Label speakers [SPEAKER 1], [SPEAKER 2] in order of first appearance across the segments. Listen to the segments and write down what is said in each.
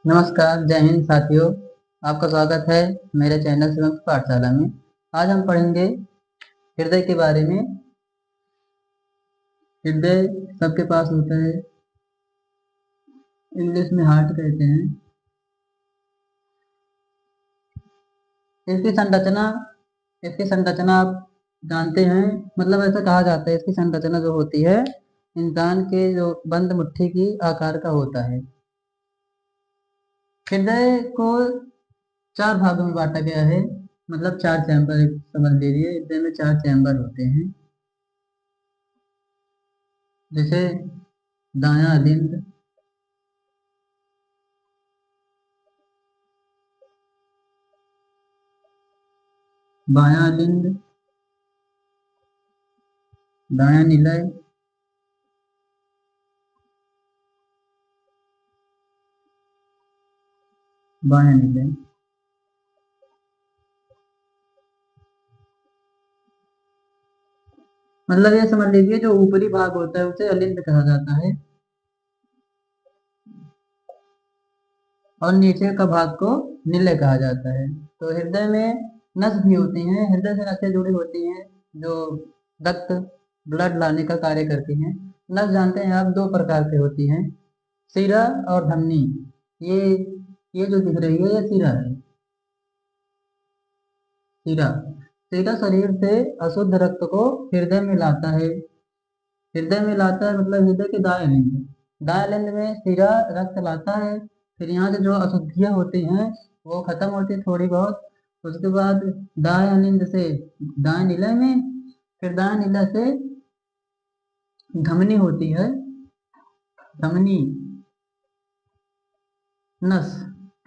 [SPEAKER 1] नमस्कार, जय हिंद साथियों। आपका स्वागत है मेरे चैनल शिवम पाठशाला में। आज हम पढ़ेंगे हृदय के बारे में। हृदय सबके पास होता है, इंग्लिश में हार्ट कहते हैं। इसकी संरचना इसकी संरचना आप जानते हैं, मतलब ऐसा कहा जाता है इसकी संरचना जो होती है इंसान के जो बंद मुट्ठी की आकार का होता है। हृदय को 4 भागों में बांटा गया है, मतलब 4 चैम्बर समझ लीजिए। हृदय में 4 चैम्बर होते हैं, जैसे दायां अलिंद, बायां अलिंद, दायां निलय, बायां निलय। मतलब ये समझ लीजिए जो ऊपरी भाग होता है उसे अलिंद कहा जाता है और नीचे का भाग को निलय कहा जाता है। तो हृदय में नस भी होती हैं, हृदय से नसें जुड़ी होती हैं जो रक्त ब्लड लाने का कार्य करती हैं। नस जानते हैं आप 2 प्रकार की होती हैं, शिरा और धमनी। ये ये जो दिख रही है ये शिरा है। शिरा शिरा शरीर से अशुद्ध रक्त को हृदय में लाता है। हृदय में लाता है मतलब हृदय के दाएं लिंग में शिरा रक्त लाता है। फिर यहाँ से जो अशुद्धियाँ होती हैं वो खत्म होती है थोड़ी बहुत। उसके बाद दाएं अलिंद से दाएं निलय में, फिर दाएं निलय से धमनी होती है। धमनी नस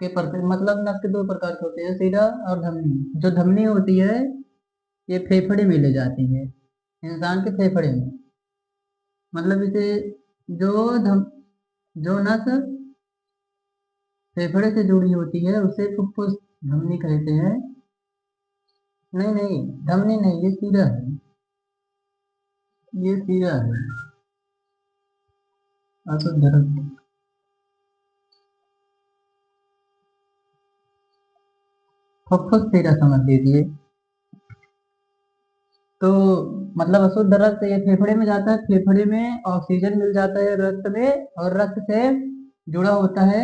[SPEAKER 1] के प्रकार, मतलब नस के 2 प्रकार के होते हैं, शिरा और धमनी। जो धमनी होती है ये फेफड़े में ले जाती है, इंसान के फेफड़े में। मतलब इसे जो धम जो नस फेफड़े से जुड़ी होती है उसे फुफ्फुस धमनी कहते हैं। नहीं नहीं, धमनी नहीं, ये सीरा है, ये सीरा है। अशुद्ध रक्त फुफ्फुस सीरा समझ लीजिए। तो मतलब अशुद्ध रक्त ये फेफड़े में जाता है, फेफड़े में ऑक्सीजन मिल जाता है रक्त में, और रक्त से जुड़ा होता है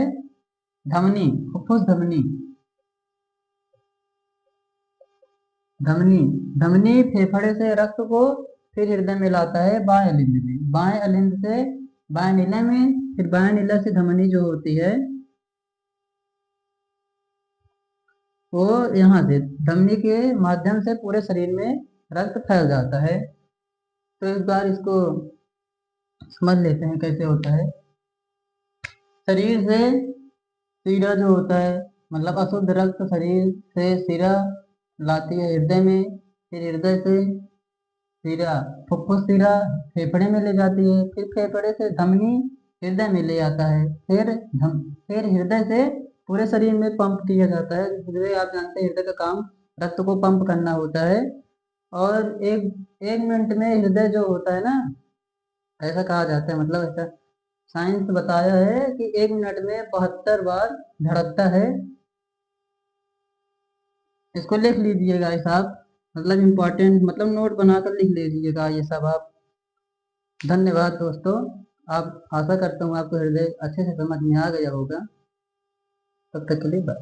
[SPEAKER 1] धमनी, फुफ्फुस धमनी। धमनी धमनी फेफड़े से रक्त को फिर हृदय में लाता है बाएं अलिंद में, बाएं अलिंद से बाएं नीला में, फिर बाएं नीला से धमनी जो होती है वो यहाँ से धमनी के माध्यम से पूरे शरीर में रक्त फैल जाता है। तो इस बार इसको समझ लेते हैं कैसे होता है। शरीर से शिरा जो होता है, मतलब अशुद्ध रक्त शरीर से शिरा लाती है हृदय में, फिर हृदय से शिरा फुफ्फुस शिरा फेफड़े में ले जाती है, फिर फेफड़े से धमनी हृदय में ले आता है, फिर हृदय से पूरे शरीर में पंप किया जाता है। हृदय आप जानते हैं, हृदय का काम रक्त को पंप करना होता है। और एक एक मिनट में हृदय जो होता है ना, ऐसा कहा जाता है, मतलब ऐसा साइंस बताया है कि 1 मिनट में 72 बार धड़कता है। इसको लिख लीजिएगा ये सब, मतलब इम्पोर्टेंट, मतलब नोट बनाकर लिख लीजिएगा ये सब आप। धन्यवाद दोस्तों। आप आशा करता हूँ आपको हृदय अच्छे से समझ में आ गया होगा। तब तक के लिए बाय।